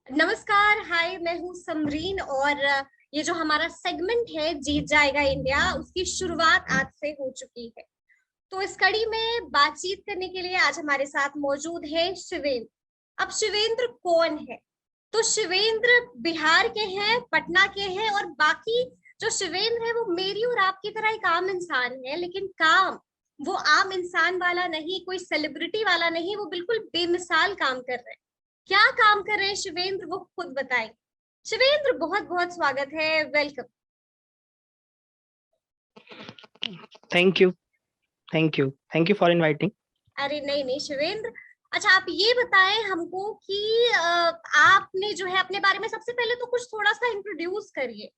नमस्कार, हाय। मैं हूँ समरीन और ये जो हमारा सेगमेंट है जीत जाएगा इंडिया, उसकी शुरुआत आज से हो चुकी है। तो इस कड़ी में बातचीत करने के लिए आज हमारे साथ मौजूद है शिवेंद्र। अब शिवेंद्र कौन है? तो शिवेंद्र बिहार के हैं, पटना के हैं और बाकी जो शिवेंद्र है वो मेरी और आपकी तरह एक आम इंसान है, लेकिन काम वो आम इंसान वाला नहीं, कोई सेलिब्रिटी वाला नहीं, वो बिल्कुल बेमिसाल काम कर रहे हैं। क्या काम कर रहे हैं शिवेंद्र, वो खुद बताएंगे। शिवेंद्र, बहुत बहुत स्वागत है, welcome. Thank you thank you for inviting. अरे नहीं नहीं शिवेंद्र। अच्छा, आप ये बताएं हमको कि आपने जो है अपने बारे में सबसे पहले तो कुछ थोड़ा सा इंट्रोड्यूस करिए।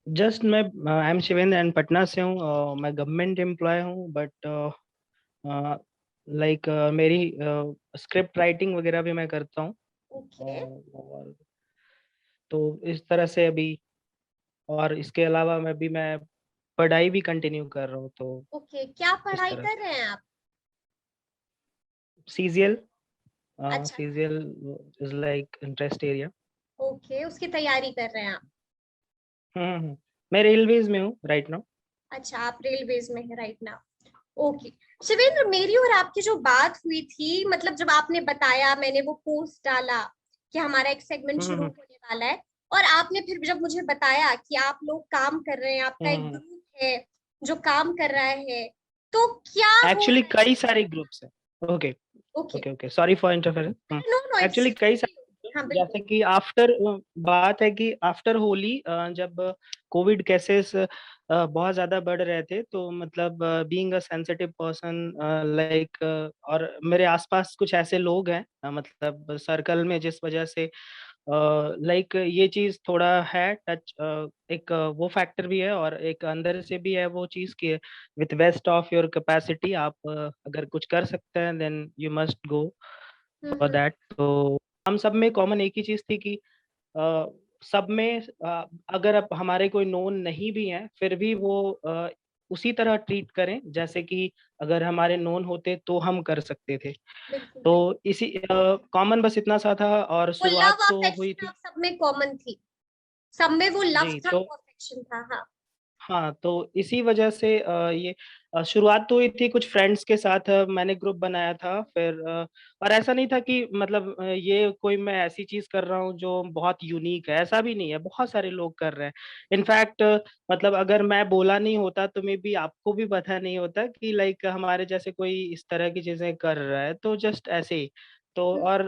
जस्ट मैं I M Shivendra and Patna से हूँ। मैं गवर्नमेंट एम्प्लॉय हूँ बट लाइक मेरी स्क्रिप्ट राइटिंग वगैरह भी मैं करता हूँ। ओके। और तो इस तरह से अभी, और इसके अलावा मैं पढ़ाई भी कंटिन्यू कर रहा हूँ, तो ओके, क्या इस पढ़ाई तरह कर रहे हैं आप? सीजीएल। अच्छा। CGL is like interest area. Okay, उसकी तैयारी कर रहे हैं आप? हम्म। मैं रेलवेज में हूँ राइट नाउ। अच्छा, आप रेलवेज में है राइट नाउ। ओके। शिवेंद्र, मेरी और आपकी जो बात हुई थी, मतलब जब आपने बताया, मैंने वो पोस्ट डाला कि हमारा एक सेगमेंट शुरू हम्म होने वाला है, और आपने फिर जब मुझे बताया कि आप लोग काम कर रहे हैं, आपका एक हम्म। ग्रुप है जो काम कर रहा है, तो क्या हो एक्चुअली रहा है कई इसमें? सारे ग्रुप्स हैं। Okay okay. Okay okay, sorry for interference. No no, it's actually कई सारे, हाँ जैसे बिल्कुल। कि आफ्टर, बात है कि आफ्टर होली जब कोविड केसेस बहुत ज्यादा बढ़ रहे थे, तो मतलब being a sensitive person, like, और मेरे आसपास कुछ ऐसे लोग हैं, मतलब सर्कल में, जिस वजह से लाइक ये चीज थोड़ा है टच, एक वो फैक्टर भी है और एक अंदर से भी है वो चीज कि with best of your capacity आप अगर कुछ कर सकते हैं then you must go for hmm. That. तो हम सब में कॉमन एक ही चीज थी कि अ, सब में अगर अब हमारे कोई नोन नहीं भी हैं फिर भी वो उसी तरह ट्रीट करें जैसे कि अगर हमारे नोन होते तो हम कर सकते थे। बिल्कुल तो बिल्कुल। इसी कॉमन बस इतना सा था, और वो लव शुरुआत तो हुई अफेक्शन थी। आप सब में कॉमन थी, सब में वो लव जी था, तो वो अफेक्शन था। हाँ। हाँ, तो इसी वजह से ये शुरुआत तो हुई थी कुछ फ्रेंड्स के साथ। मैंने ग्रुप बनाया था फिर, और ऐसा नहीं था कि मतलब ये कोई मैं ऐसी चीज कर रहा हूँ जो बहुत यूनिक है, ऐसा भी नहीं है, बहुत सारे लोग कर रहे हैं। इनफैक्ट मतलब अगर मैं बोला नहीं होता तो मे बी आपको भी पता नहीं होता कि लाइक हमारे जैसे कोई इस तरह की चीजें कर रहा है, तो जस्ट ऐसे ही। तो और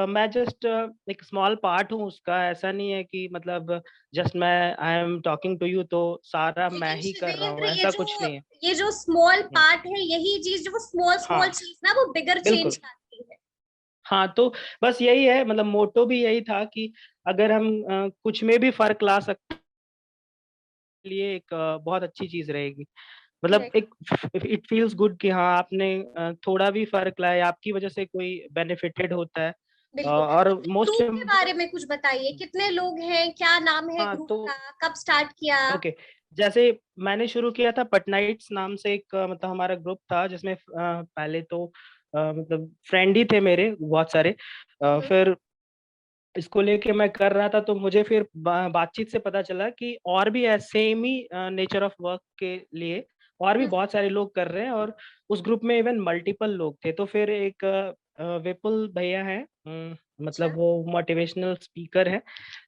मैं जस्ट एक स्मॉल पार्ट हूँ उसका, ऐसा नहीं है कि मतलब जस्ट मैं I am talking to you तो सारा मैं लेकिन ही कर रहा शिवेंद्र, हूँ, ऐसा कुछ नहीं है। ये जो स्मॉल हम्म, पार्ट है, यही चीज जो वो स्मॉल स्मॉल हाँ चीज ना, वो बिगर चेंज बिल्कुल। लाती है। हाँ तो बस यही है, मतलब मोटो भी यही था कि अगर हम कुछ में भी फर्क ला सकते हैं, लिए एक बहुत अच्छी चीज रहेगी। मतलब करेक्ट। एक, इट फील्स गुड कि हाँ आपने थोड़ा भी फर्क लाया, आपकी वजह से कोई बेनिफिटेड होता है। बिल्कुल। और अपने मोस्ट ग्रुप के बारे में कुछ बताइए, कितने लोग हैं, क्या नाम है हाँ ग्रुप तो का, कब स्टार्ट किया? ओके, जैसे मैंने शुरू किया था पटनाइट्स नाम से एक मतलब हमारा ग्रुप था जिसमें पहले तो मतलब फ्रेंड ही थे मेरे बहुत सारे। हम्म। फिर इसको लेके मैं कर रहा था तो मुझे फिर बातचीत से पता चला कि और भी ऐसे same he nature of work के लिए और भी हम्म। बहुत सारे लोग कर रहे हैं, और उस ग्रुप में इवन मल्टीपल लोग थे। तो फिर एक विपुल भैया है, अच्छा। मतलब वो मोटिवेशनल स्पीकर है।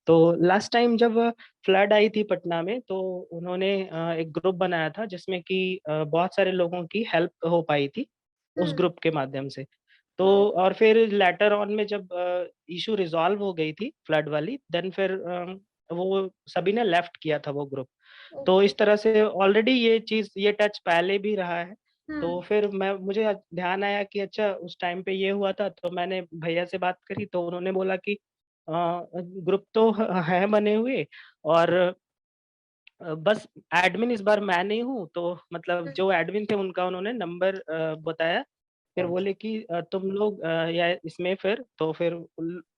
तो लास्ट टाइम जब फ्लड आई थी पटना में, तो उन्होंने एक ग्रुप बनाया था जिसमें कि बहुत सारे लोगों की हेल्प हो पाई थी उस हम्म। ग्रुप के माध्यम से। तो हम्म। और फिर लेटर ऑन में जब इशू रिजॉल्व हो गई थी फ्लड वाली, देन फिर वो सभी ने लेफ्ट किया था वो ग्रुप। तो ओके। इस तरह से ऑलरेडी ये चीज, ये टच पहले भी रहा है। तो हम्म। फिर मैं मुझे ध्यान आया कि अच्छा उस टाइम पे ये हुआ था, तो मैंने भैया से बात करी तो उन्होंने बोला कि ग्रुप तो है बने हुए, और बस एडमिन इस बार मैं नहीं हूँ, तो मतलब हम्म। जो एडमिन थे उनका उन्होंने नंबर बताया। फिर ओके। बोले कि तुम लोग या इसमें फिर तो फिर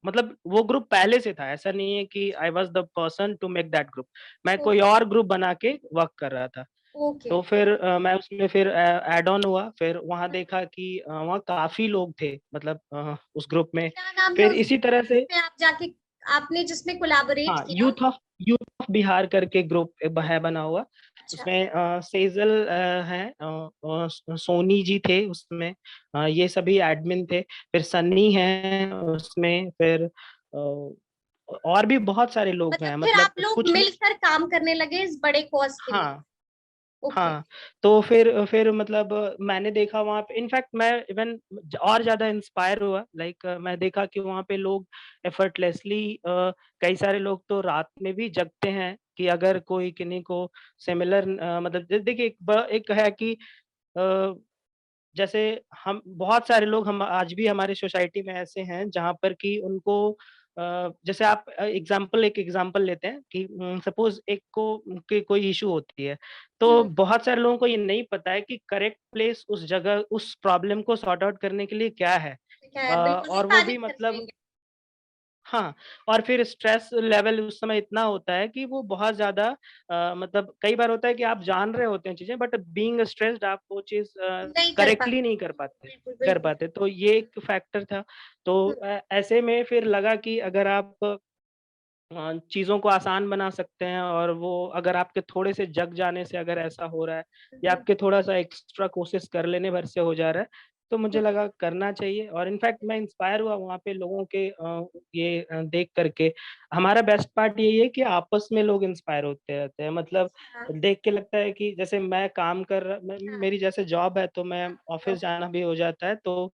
मतलब वो ग्रुप पहले से था, ऐसा नहीं है कि I was the person to make that group. मैं कोई ओके। और ग्रुप बना के वर्क कर रहा था। ओके। तो फिर मैं उसमें फिर ऐड ऑन हुआ, फिर वहाँ देखा कि वहाँ काफ़ी लोग थे, मतलब उस ग्रुप में। क्या नाम है फिर उस इसी ग्रुप तरह से, में आप जाके, आपने जिसमें कोलैबोरेट हाँ, किया? यूथ ऑफ बिहार करके ग्रुप है बना हुआ। अच्छा। उसमें सेजल है, सोनी जी थे उसमें, ये सभी एडमिन थे। फिर सन्नी है उसमें, फिर और भी बहुत सारे लोग मतलब हैं, फिर आप मतलब लोग कुछ लोग। मिलकर काम करने लगे इस बड़े कॉज के लिए? हाँ, ओके। हाँ। तो फिर मतलब मैंने देखा वहाँ पे, इनफैक्ट मैं इवन और ज्यादा इंस्पायर हुआ, लाइक मैं देखा कि वहाँ पे लोग एफर्टलेसली, कई सारे लोग तो रात में भी जगते हैं कि अगर कोई किन्हीं को सिमिलर, मतलब देखिए एक है कि अ, जैसे हम बहुत सारे लोग, हम आज भी हमारे सोसाइटी में ऐसे हैं जहाँ पर कि उनको जैसे आप एक एग्जांपल लेते हैं कि सपोज एक को कोई इशू होती है, तो हम्म। बहुत सारे लोगों को ये नहीं पता है कि करेक्ट प्लेस उस जगह उस प्रॉब्लम को सॉर्ट आउट करने के लिए क्या है। ठीक है, बिल्कुल वो और वो भी पैनिक कर मतलब, जाएंगे। हाँ, और फिर स्ट्रेस लेवल उस समय इतना होता है कि वो बहुत ज़्यादा, मतलब कई बार होता है कि आप जान रहे होते हैं चीज़ें, बट बीइंग स्ट्रेस्ड आप वो चीज़ नहीं कर करेक्टली पाते। नहीं कर पाते। बिल्कुल बिल्कुल। तो ये एक फैक्टर था। तो हम्म। ऐसे में फिर लगा कि अगर आप चीज़ों को आसान बना सकते हैं, और वो अगर आपके थोड़े से जग जाने से अगर ऐसा हो रहा है, या हम्म। आपके थोड़ा-सा एक्स्ट्रा कोशिश कर लेने भर से हो जा रहा है, तो मुझे हम्म। लगा करना चाहिए। और इनफैक्ट मैं इंस्पायर हुआ वहाँ पे लोगों के ये देख कर के। हमारा बेस्ट पार्ट यही है कि आपस में लोग इंस्पायर होते रहते हैं। मतलब हाँ देख के लगता है कि जैसे मैं काम कर रहा हाँ। मेरी जैसे जॉब है, तो मैं ऑफ़िस ओके। जाना भी हो जाता है, तो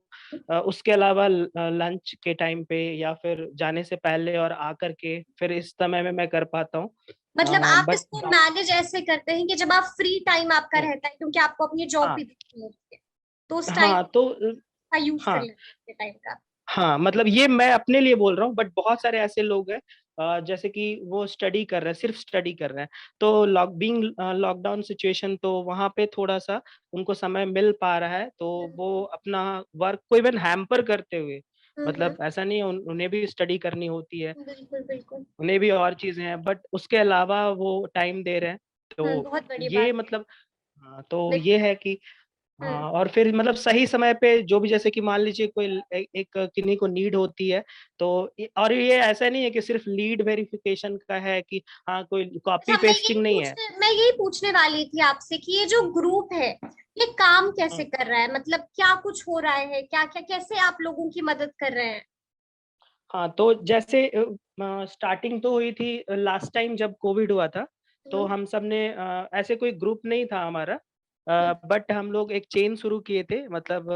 उसके अलावा लंच के टाइम पे या फिर जाने से पहले और आकर के फिर इस समय में मैं कर पाता हूँ। मतलब आप बट इसको मैनेज ऐसे करते हैं कि जब आप फ्री टाइम आपका हुँ, रहता है, क्योंकि आपको अपनी जॉब हाँ, भी दिखती है, तो उस टाइम हाँ, तो का यूज कर हाँ, लेते हैं टाइम का। हाँ, मतलब ये मैं अपने लिए बोल रहा हूँ, बट बहुत सारे ऐसे लोग हैं, जैसे कि वो स्टडी कर रहे हैं, सिर्फ स्टडी कर रहे हैं। तो लॉकडाउन सिचुएशन, तो वहाँ पे थोड़ा-सा उनको समय मिल पा रहा है, तो वो अपना वर्क को इवन हैम्पर करते हुए, हम्म। मतलब ऐसा नहीं है, उन्हें भी स्टडी करनी होती है। बिल्कुल बिल्कुल। उन्हें भी और चीज़ें हैं, बट उसके अलावा वो टाइम दे रहे हैं। तो बहुत बड़ी ये बात मतलब, हाँ, तो है। ये है कि हम्म। हाँ, और फिर मतलब सही समय पे जो भी, जैसे कि मान लीजिए कोई एक किन्हीं को नीड होती है, तो और ये ऐसा नहीं है कि सिर्फ लीड वेरिफिकेशन का है कि हाँ, कोई कॉपी अच्छा, पेस्टिंग नहीं है। मैं यही पूछने वाली थी आपसे कि ये जो ग्रुप है, ये काम कैसे हुँ, कर रहा है? मतलब क्या कुछ हो रहा है, क्या क्या कैसे आप लोगों की मदद कर रहे हैं? हाँ, तो जैसे स्टार्टिंग तो हुई थी लास्ट टाइम जब कोविड हुआ था, तो हम्म। हम सब ने ऐसे कोई ग्रुप नहीं था हमारा, बट हम लोग एक चेन शुरू किए थे, मतलब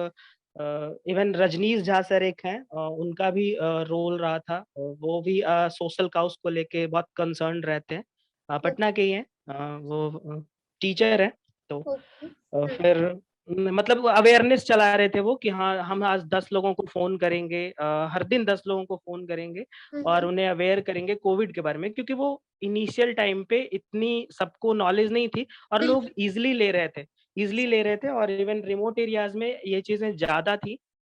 इवन रजनीश झा सर एक हैं, उनका भी रोल रहा था, वो भी सोशल काउज़ को लेके बहुत कंसर्न्ड रहते हैं, पटना के ही हैं, वो टीचर हैं। तो ओके। फिर मतलब वो अवेयरनेस चला रहे थे वो कि हाँ, हम आज 10 लोगों को फ़ोन करेंगे, हर दिन 10 लोगों को फ़ोन करेंगे और उन्हें अवेयर करेंगे कोविड के बारे में, क्योंकि वो इनिशियल टाइम पे इतनी सबको नॉलेज नहीं थी और लोग बिल्कुल ईज़िली ले रहे थे, और इवन रिमोट एरियाज़ में ये चीज़ें ज़्यादा थी,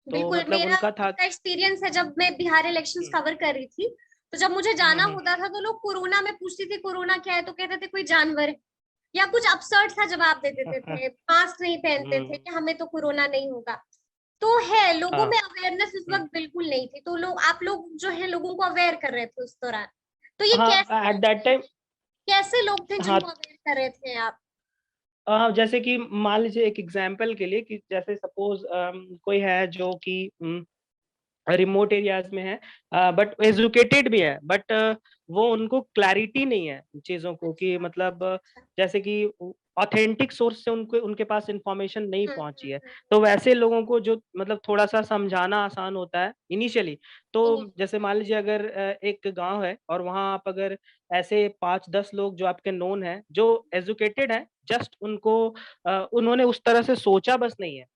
तो बिल्कुल। मतलब मेरा उनका खुद था। का एक्सपीरियंस है, जब मैं बिहार इलेक्शंस हुँ, कवर कर रही थी, तो जब मुझे हुँ, जाना हुँ, होता था तो लोग कोरोना में पूछती थी कोरोना क्या है, तो कहते थे कोई जानवर है, या कुछ अपसर्ड सा जवाब दे देते थे, मास्क नहीं पहनते थे हुँ, कि हमें तो कोरोना नहीं होगा। तो है, लोगों हाँ, में अवेयरनेस उस हुँ। वक्त बिल्कुल नहीं थी, तो लोग, आप लोग जो है लोगों को अवेयर कर रहे थे उस दौरान। तो ये हाँ, कैसे एट दैट टाइम, कैसे लोग थे हाँ, जिनको अवेयर कर रहे थे आप? जैसे कि मान लीजिए एक एग्जांपल के लिए कि जैसे सपोज़ कोई है जो कि रिमोट एरियाज़ में है, बट एजुकेटेड भी है, बट वो उनको क्लैरिटी नहीं है चीज़ों को, कि अच्छा मतलब अच्छा। जैसे कि ऑथेंटिक सोर्स से उनको उनके पास इन्फॉर्मेशन नहीं पहुँची है। हम्म। तो वैसे लोगों को जो मतलब थोड़ा-सा समझाना आसान होता है इनिशियली। तो जैसे मान लीजिए अगर एक गाँव है और वहाँ आप अगर ऐसे 5-10 लोग जो आपके नोन हैं, जो एजुकेटेड हैं, जस्ट उनको उन्होंने उस तरह से सोचा बस नहीं है।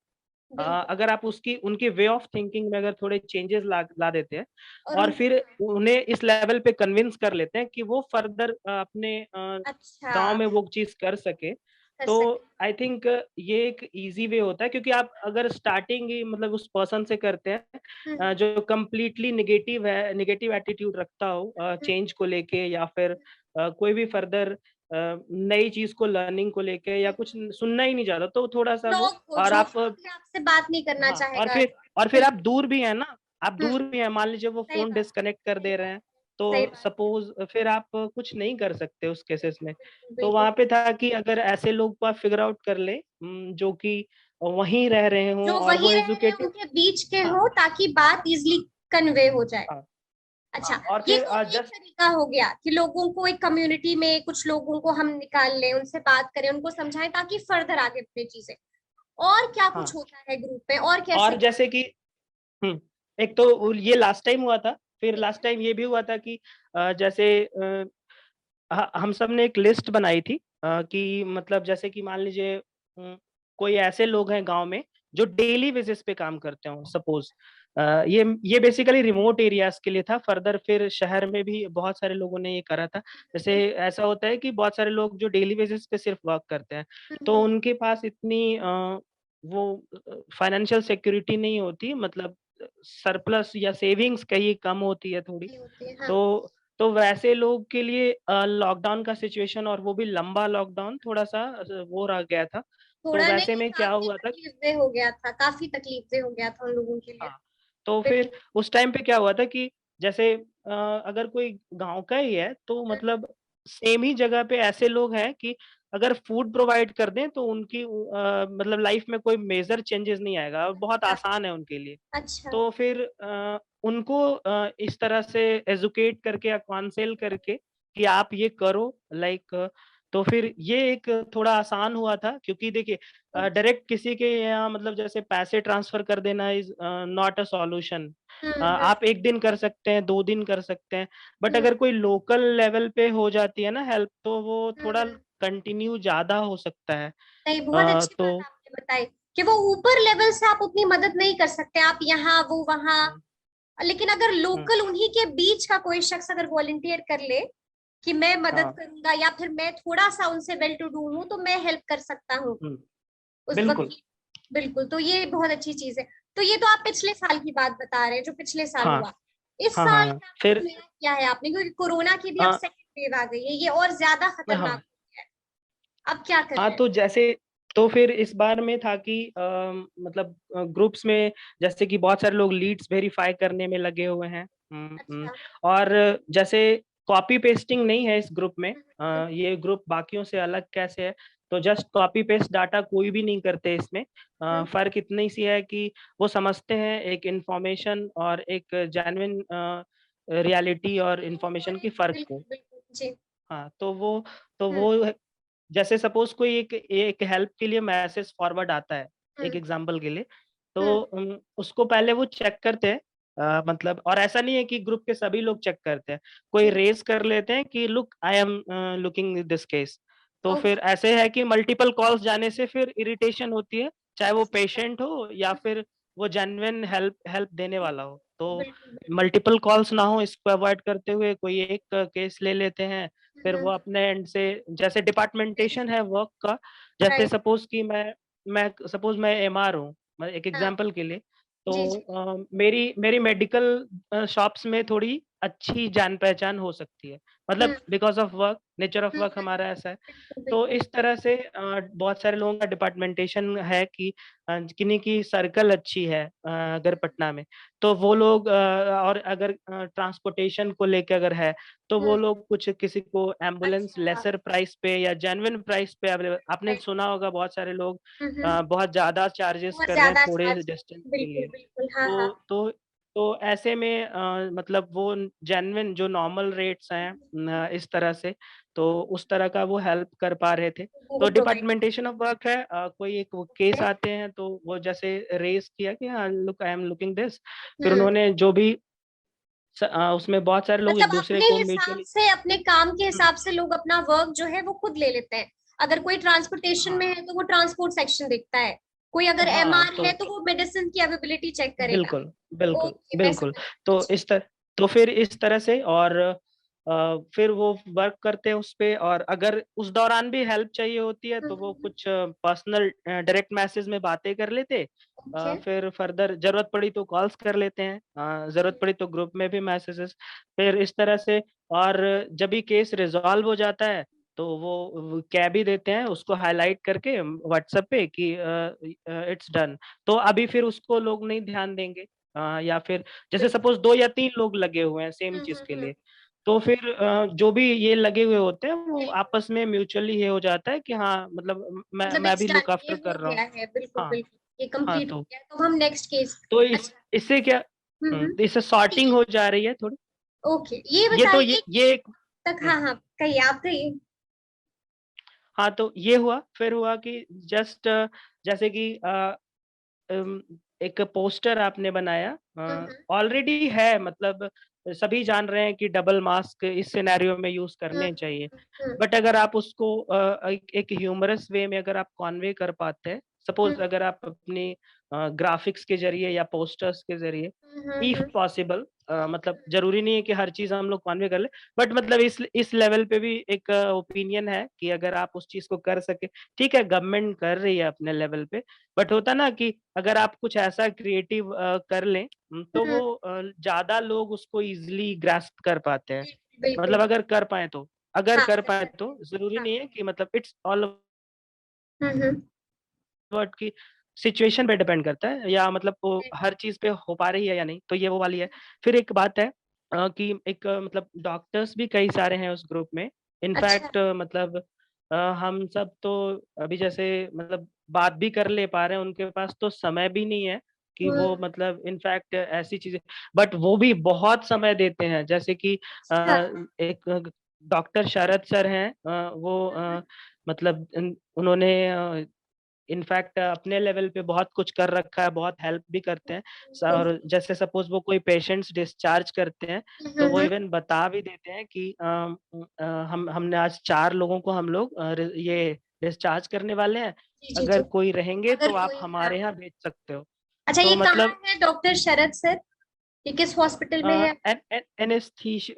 बिल्कुल। अगर आप उसकी उनकी वे ऑफ थिंकिंग में अगर थोड़े चेंजेस ला ला देते हैं और और उनको, फिर उन्हें इस लेवल पे कन्विंस कर लेते हैं कि वो फर्दर अपने अच्छा, गाँव में वो चीज़ कर सके, कर तो सके। आई थिंक ये एक ईज़ी वे होता है, क्योंकि आप अगर स्टार्टिंग ही मतलब उस पर्सन से करते हैं हम्म। जो कंप्लीटली नेगेटिव है, नेगेटिव एटीट्यूड रखता हो चेंज को लेके, या फिर कोई भी फर्दर नई चीज़ को लर्निंग को लेके या कुछ सुनना ही नहीं चाहता, तो थोड़ा-सा वो लोग को और जो आप भी आपसे बात नहीं करना हाँ, चाहेगा। और फिर आप बिल्कुल। दूर भी हैं ना, आप हुँ, दूर भी हैं, मान लीजिए वो सही फ़ोन बात है, डिस्कनेक्ट कर सही दे रहे बात हैं, है, सही तो बात है। सपोज़ फिर आप कुछ नहीं कर सकते उस केसेस में। बिल्कुल, तो बिल्कुल। वहाँ पे था कि अगर ऐसे लोग को आप फ़िगर आउट कर लें जो कि वहीं रह रहे हों जो और वो वहीं रह रहे हैं एजुकेटेड उनके बीच के हाँ, हो ताकि बात इज़िली कन्वे हो जाए। हाँ, अच्छा, हाँ और ये फिर तो एक जस्ट तरीका हो गया कि लोगों को एक कम्युनिटी में कुछ लोगों को हम निकाल लें, उनसे बात करें, उनको समझाएं ताकि फर्दर आगे बढ़े चीजें। और क्या हाँ, कुछ होता है ग्रुप में और कैसे और काम जैसे कि हुँ, एक तो ये लास्ट टाइम हुआ था, फिर ठीक लास्ट है? टाइम ये भी हुआ था कि जैसे हम सब ने एक लिस्ट बनाई थी कि मतलब जैसे कि मान लीजिए कोई ऐसे लोग हैं गाँव में जो डेली बेसिस पे काम करते हों सपोज़ ये बेसिकली रिमोट एरियाज़ के लिए था, फर्दर फिर शहर में भी बहुत सारे लोगों ने ये करा था। जैसे हुँ, ऐसा होता है कि बहुत सारे लोग जो डेली बेसिस पे सिर्फ वर्क करते हैं, हुँ, तो हुँ, उनके पास इतनी वो फाइनेंशियल सिक्योरिटी नहीं होती मतलब सरप्लस या सेविंग्स कहीं कम होती है थोड़ी। नहीं होती है, हाँ। तो तो वैसे लोग के लिए लॉकडाउन का सिचुएशन और वो भी लंबा लॉकडाउन थोड़ा-सा वो रह गया था। तो थोड़ा वैसे नहीं में क्या काफ़ी हुआ था तकलीफ़देह हो गया था, काफ़ी तकलीफ़देह हो गया था उन लोगों के लिए। हाँ, तो फिर बिल्कुल। उस टाइम पे क्या हुआ था कि जैसे अगर कोई गाँव का ही है तो हुँ, मतलब सेम ही जगह पे ऐसे लोग हैं कि अगर फूड प्रोवाइड कर दें तो उनकी मतलब लाइफ में कोई मेजर चेंजेस नहीं आएगा, बहुत अच्छा, आसान है उनके लिए। अच्छा। तो फिर उनको इस तरह से एजुकेट करके या काउंसिल करके कि आप ये करो लाइक तो फिर ये एक थोड़ा आसान हुआ था क्योंकि देखिए ओके। डायरेक्ट किसी के यहाँ मतलब जैसे पैसे ट्रांसफर कर देना इज़ नॉट अ सॉल्यूशन। हुँ, हुँ, आप 1 दिन कर सकते हैं, 2 दिन कर सकते हैं, बट हुँ, अगर कोई लोकल लेवल पे हो जाती है ना हेल्प तो वो हुँ, थोड़ा हुँ। कंटिन्यू ज़्यादा हो सकता है। नहीं, बहुत अच्छी बात तो आपने बताई कि वो ऊपर लेवल से आप उतनी मदद नहीं कर सकते, आप यहाँ, वो वहाँ। हुँ, लेकिन अगर हुँ, लोकल उन्हीं के बीच का कोई शख्स अगर वॉलंटियर कर ले कि मैं मदद हाँ, करूंगा या फिर मैं थोड़ा सा उनसे वेल टू डू हूँ तो मैं हेल्प कर सकता हूँ हुँ, उस वक्त बिल्कुल। की। बिल्कुल, तो ये बहुत अच्छी चीज है। तो ये तो आप पिछले साल की बात बता रहे हैं जो पिछले साल हाँ, हुआ। इस हाँ, साल हाँ। क्या कुछ फिर नया किया है आपने, क्योंकि कोरोना की भी अब अ, सेकंड वेव आ गई है, ये और ज्यादा खतरनाक हाँ, हो गया है। अब क्या कर हाँ, रहे हैं? तो जैसे तो फिर इस बार में था कि मतलब ग्रुप्स में जैसे कि बहुत सारे लोग लीड्स वेरीफाई करने में लगे हुए हैं। अच्छा। और जैसे कॉपी पेस्टिंग नहीं है इस ग्रुप में हम्म, ये ग्रुप बाकियों से अलग कैसे है, तो जस्ट कॉपी पेस्ट डाटा कोई भी नहीं करते इसमें। हम्म, फ़र्क इतनी सी है कि वो समझते हैं एक इन्फॉर्मेशन और एक जेन्युइन रियलिटी और इन्फॉर्मेशन की फ़र्क बिल्कुल को। बिल्कुल जी। हाँ, तो हम्म, वो जैसे सपोज़ कोई एक एक हेल्प के लिए मैसेज फॉरवर्ड आता है, एक हम्म, एग्ज़ाम्पल के लिए, तो हम्म, उसको पहले वो चेक करते हैं मतलब और ऐसा नहीं है कि ग्रुप के सभी लोग चेक करते हैं। कोई ठीक। रेज़ कर लेते हैं कि look I am looking this case तो फिर ओके। ऐसे है कि मल्टीपल कॉल्स जाने से फिर इरिटेशन होती है, चाहे वो सही बात पेशेंट हो या है। फिर वो जेन्युइन हेल्प हेल्प देने वाला हो। तो बिल्कुल बिल्कुल। मल्टीपल कॉल्स ना हो इसको अवॉइड करते हुए कोई एक केस ले लेते हैं फिर वो हम्म, अपने एंड से जैसे डिपार्टमेंटेशन है वर्क का, जैसे राइट। सपोज़ कि मैं सपोज़ मैं एमआर हूँ, मैं एक हाँ। एग्ज़ाम्पल के लिए, जी तो जी। मेरी मेरी मेडिकल शॉप्स में थोड़ी अच्छी जान-पहचान हो सकती है। मतलब hmm, because of work, nature of work hmm, हमारा ऐसा है। बिल्कुल तो बिल्कुल। इस तरह से बहुत सारे लोगों का डिपार्टमेंटेशन है कि किन्हीं की सर्कल अच्छी है अगर पटना में, तो वो लोग और अगर ट्रांसपोर्टेशन को लेके अगर है, तो वो हम्म, लोग कुछ किसी को एम्बुलेंस अच्छा। लेसर प्राइस पे या जेन्युइन प्राइस पे अवेलेबल आपने राइट। सुना होगा बहुत सारे लोग हम्म, बहुत ज़्यादा चार्जेस बहुत कर रहे हैं ज्यादा थोड़े चार्ज। डिस्टेंस के बिल्कुल लिए। बिल्कुल, हाँ हाँ। तो तो तो ऐसे में मतलब वो जेन्युइन जो नॉर्मल रेट्स हैं इस तरह से, तो उस तरह का वो हेल्प कर पा रहे थे। वो तो प्रोवाइड। डिपार्टमेंटेशन ऑफ वर्क है कोई एक वो केस आते हैं तो वो जैसे रेज़ किया कि हाँ, look I am looking this फिर हम्म, उन्होंने जो भी उसमें बहुत सारे लोग मतलब एक-दूसरे अपने को हिसाब म्यूचुअली से, अपने काम के हुँ, हिसाब से लोग अपना वर्क जो है वो खुद ले लेते हैं। अगर कोई ट्रांसपोर्टेशन हाँ, में है तो वो ट्रांसपोर्ट सेक्शन देखता है, कोई अगर हाँ, एमआर है तो वो मेडिसिन की अवेलेबिलिटी चेक करेगा। बिल्कुल, बिल्कुल, ओके, मैं बिल्कुल। समझ गई। तो जी। तो फिर इस तरह से और फिर वो वर्क करते हैं उसपे और अगर उस दौरान भी हेल्प चाहिए होती है तो वो कुछ पर्सनल डायरेक्ट मैसेज में बातें कर लेते ओके। फिर फर्दर ज़रूरत पड़ी तो कॉल्स कर लेते हैं ज़रूरत पड़ी तो ग्रुप में भी मैसेजेस फिर इस तरह से और जब भी केस रिज़ॉल्व हो जाता है तो वो कह भी देते हैं उसको हाइलाइट करके व्हाट्सएप पे कि इट्स डन। तो अभी फिर उसको लोग नहीं ध्यान देंगे, या फिर जैसे बिल्कुल। सपोज 2 या 3 लोग लगे हुए हैं सेम चीज के हम्म। लिए, तो फिर जो भी ये लगे हुए होते हैं वो बिल्कुल। आपस में म्यूचुअली ये हो जाता है कि हाँ मतलब मैं मतलब मैं इट्स भी डन, लुक ये आफ्टर हो कर रहा हूँ। गया है, बिल्कुल हाँ, बिल्कुल, ये हाँ, कंप्लीट हो तो गया, तो हम नेक्स्ट केस। तो अच्छा। इससे क्या, हम्म। तो इससे सॉर्टिंग हो जा रही है थोड़ी। ओके, ये ये तो बताइए ये कि एक तक, हुँ, हाँ हाँ कहिए, आप कहिए। हाँ, तो ये हुआ, फिर हुआ कि जस्ट जैसे कि अम, एक पोस्टर आपने बनाया, हम्म। ऑलरेडी है, मतलब सभी जान रहे हैं कि डबल मास्क इस सिनेरियो में यूज़ हम्म। करने चाहिए। हम्म। बट अगर आप उसको एक ह्यूमरस वे में अगर आप कन्वे कर पाते हैं, सपोज़ हम्म। अगर आप अपनी ग्राफ़िक्स के ज़रिए या पोस्टर्स के ज़रिए, इफ हम्म। पॉसिबल, मतलब ज़रूरी नहीं है कि हर चीज़ हम लोग कन्वे कर लें, बट मतलब इस लेवल पे भी एक ओपिनियन है कि अगर आप उस चीज़ को कर सकें, ठीक है गवर्नमेंट कर रही है अपने लेवल पे, बट होता ना कि अगर आप कुछ ऐसा क्रिएटिव कर लें, तो हम्म। वो ज़्यादा लोग उसको ईज़िली ग्रास्प कर पाते हैं। बिल्कुल बिल्कुल। मतलब अगर हाँ कर पाएँ डेफिनेटली। तो, ज़रूरी हाँ। नहीं है कि मतलब इट्स ऑल हम्म। अबाउट कि सिचुएशन पे डिपेंड करता है, या मतलब वो हर चीज़ पे हो पा रही है या नहीं, तो ये वो वाली है। फिर एक बात है कि एक मतलब डॉक्टर्स भी कई सारे हैं उस ग्रुप में। अच्छा। इनफैक्ट मतलब हम सब तो अभी जैसे मतलब बात भी कर ले पा रहे हैं, उनके पास तो समय भी नहीं है कि हम्म। वो मतलब इनफैक्ट ऐसी चीज़ें, बट वो भी बहुत समय देते हैं। जैसे कि अच्छा। एक डॉक्टर शरद सर हैं, वो मतलब उन्होंने इनफैक्ट अपने लेवल पे बहुत कुछ कर रखा है, बहुत हेल्प भी करते हैं। और बिल्कुल। जैसे सपोज़ वो कोई पेशेंट्स डिस्चार्ज करते हैं, तो वो हम्म। इवन बता भी देते हैं कि हमने आज 4 लोगों को हम लोग ये डिस्चार्ज करने वाले हैं, जी जी अगर जी। कोई रहेंगे अगर तो आप कोई, हाँ। हमारे यहाँ भेज सकते हो। अच्छा, ये तो कहाँ मतलब है डॉक्टर शरद सर, ये किस हॉस्पिटल में है?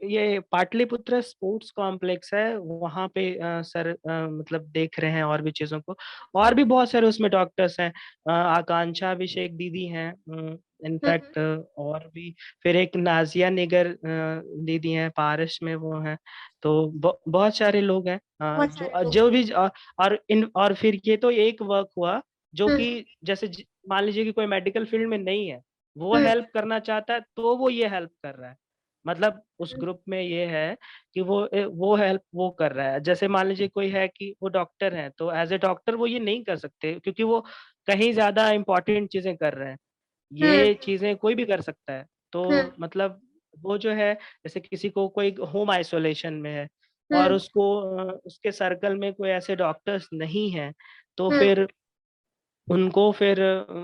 ये पाटलिपुत्र स्पोर्ट्स कॉम्प्लेक्स है, वहाँ पे सर मतलब देख रहे हैं और भी चीज़ों को। और भी बहुत सारे उसमें डॉक्टर्स हैं, आकांक्षा अभिषेक दीदी हैं, हम्म। इनफैक्ट और भी, फिर एक नाज़िया निगर दीदी हैं, पारस में वो हैं। तो बहुत सारे लोग हैं, बहुत जो सारे लोग जो हैं। भी और फिर ये तो एक वर्क हुआ, जो हम्म। कि जैसे मान लीजिए कि कोई मेडिकल फील्ड में नहीं है, वो हम्म। हेल्प करना चाहता है, तो वो ये हेल्प कर रहा है। मतलब उस ग्रुप में ये है कि वो हेल्प वो कर रहा है। जैसे मान लीजिए कोई है कि वो डॉक्टर है, तो एज़ अ डॉक्टर वो ये नहीं कर सकते, क्योंकि वो कहीं ज़्यादा इम्पोर्टेंट चीज़ें कर रहे हैं। हम्म। ये चीज़ें कोई भी कर सकता है। हम्म। तो मतलब वो जो है, जैसे किसी को कोई होम आइसोलेशन में है और हम्म। उसको उसके सर्कल में कोई ऐसे डॉक्टर्स नहीं हैं, तो हम्म। फिर उनको फिर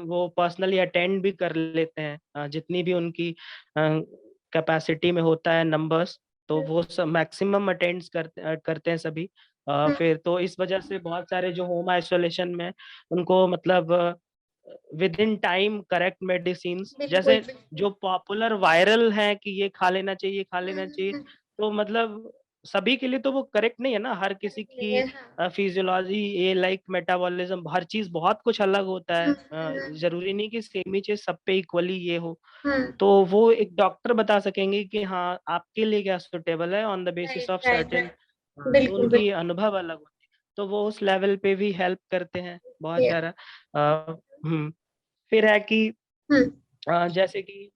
वो पर्सनली अटेंड भी कर लेते हैं, जितनी भी उनकी कैपेसिटी में होता है नंबर्स, तो वो सब मैक्सिमम अटेंड्स करते हैं सभी। हम्म। फिर तो इस वजह से बहुत सारे जो होम आइसोलेशन में हैं, उनको मतलब with in time correct medicines, बिल्कुल जैसे बिल्कुल। जो पॉपुलर वायरल हैं कि ये खा लेना चाहिए, ये खा लेना चाहिए, हम्म। तो मतलब सभी के लिए तो वो करेक्ट नहीं है ना, हर किसी करेक्ट नहीं की है, हाँ। फिजियोलॉजी, ये लाइक मेटाबॉलिज्म, हर चीज़ बहुत कुछ अलग होता है। हम्म। ज़रूरी नहीं कि सेम ही चीज़ सब पे इक्वली ये हो। हम्म। तो वो एक डॉक्टर बता सकेंगे कि हाँ, आपके लिए क्या सूटेबल है on the basis right of right certain, right. तो बिल्कुल उनकी बिल्कुल। अनुभव अलग होते हैं। तो वो उस लेवल पे भी हेल्प करते हैं बहुत ये- सारा। अ, हुँ, फिर है कि हम्म। जैसे कि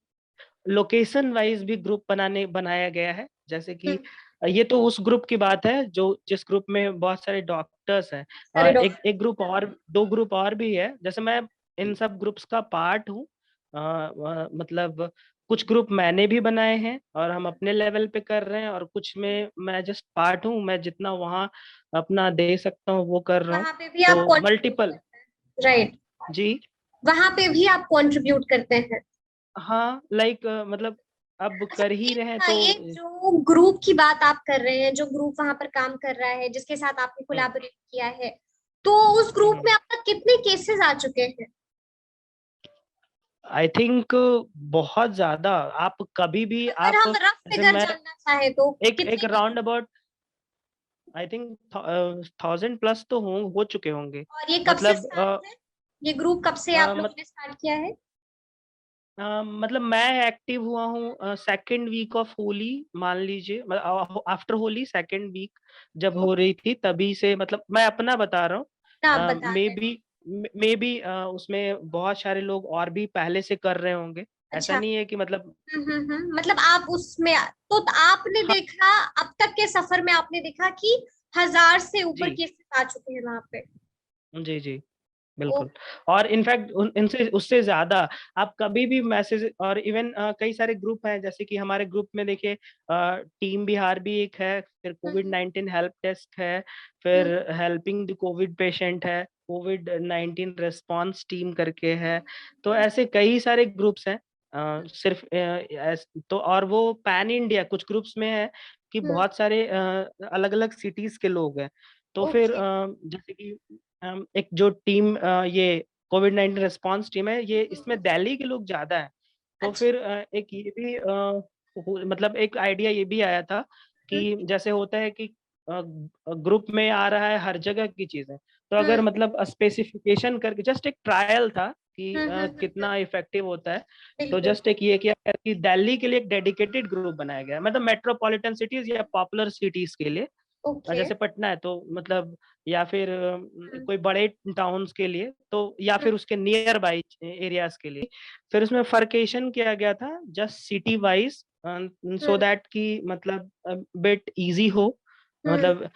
लोकेशन वाइज़ भी ग्रुप बनाया गया है। जैसे कि हम्म। ये तो उस ग्रुप की बात है जो जिस ग्रुप में बहुत सारे डॉक्टर्स हैं। सारे एक डॉक्टर। एक ग्रुप और 2 ग्रुप और भी है। जैसे मैं इन सब ग्रुप्स का पार्ट हूँ। मतलब कुछ ग्रुप मैंने भी बनाए हैं और हम अपने लेवल पे कर रहे हैं, और कुछ में मैं जस्ट पार्ट हूँ। मैं जितना वहाँ अपना दे सकता हूँ वो कर रहा हूँ। वहां पे भी आप तो कंट्रीब्यूट मल्टीपल करते हैं, राइट? जी। वहां पे भी आप कंट्रीब्यूट करते हैं। हाँ, लाइक मतलब अब अच्छा, कर ही ये रहे हैं तो बताइए, जो ग्रुप की बात आप कर रहे हैं, जो ग्रुप वहां पर काम कर रहा है, जिसके साथ आपने हुँ, कोलैबोरेट किया है, तो उस ग्रुप हुँ। में अब तक कितने केसेस आ चुके हैं? आई थिंक बहुत ज़्यादा। आप कभी भी अगर आप हम रफ जैसे फिगर मैं जानना चाहे तो एक कितने एक round cases? About I think 1000 plus तो हो चुके होंगे। और ये कब से मतलब स्टार्ट है? ये ग्रुप कब से आप मत लोगों ने स्टार्ट किया है? मतलब मैं एक्टिव हुआ हूँ सेकंड वीक ऑफ होली, मान लीजिए आफ्टर होली सेकंड वीक जब हो रही थी तभी से, मतलब मैं अपना बता रहा आप हूँ। बता मे रहे हैं। बी मे बी उसमें बहुत सारे लोग और भी पहले से कर रहे होंगे। ऐसा अच्छा। नहीं है कि मतलब मतलब आप उसमें, तो आपने हाँ देखा, अब तक के सफर में आपने देखा कि 1000 से ऊपर जी केसेस आ चुके हैं वहां पे। जी जी ओ। बिल्कुल। और इनफैक्ट इनसे उससे ज्यादा आप कभी भी मैसेज, और इवन कई सारे ग्रुप हैं, जैसे कि हमारे ग्रुप में देखिए टीम बिहार भी एक है, फिर कोविड हम्म 19 हेल्प डेस्क है, हम्म फिर हेल्पिंग द कोविड पेशेंट है, कोविड 19 रिस्पॉन्स टीम करके है। तो ऐसे कई सारे ग्रुप्स हैं। सिर्फ तो और वो पैन इंडिया कुछ ग्रुप्स में है कि हम्म, बहुत सारे अलग अलग सिटीज के लोग हैं। तो फिर ओके। जैसे कि एक जो टीम ये कोविड 19 रिस्पांस टीम है, ये इसमें दिल्ली के लोग ज्यादा है। तो अच्छा। फिर एक ये भी मतलब एक आइडिया ये भी आया था कि हम्म जैसे होता है कि ग्रुप में आ रहा है हर जगह की चीजें, तो अगर हम्म मतलब स्पेसिफिकेशन करके जस्ट एक ट्रायल था कि हम्म। कितना इफेक्टिव होता है। तो बिल्कुल। जस्ट एक ये किया गया कि दिल्ली के लिए एक डेडिकेटेड ग्रुप बनाया गया, मतलब मेट्रोपॉलिटन सिटीज या पॉपुलर सिटीज के लिए। ओके। जैसे पटना है तो मतलब, या फिर हम्म कोई बड़े टाउन्स के लिए तो, या हम्म फिर उसके नियर बाई एरियाज के लिए। फिर उसमें फर्केशन किया गया था just city wise, so hmm that कि मतलब बिट इजी हो, हम्म। मतलब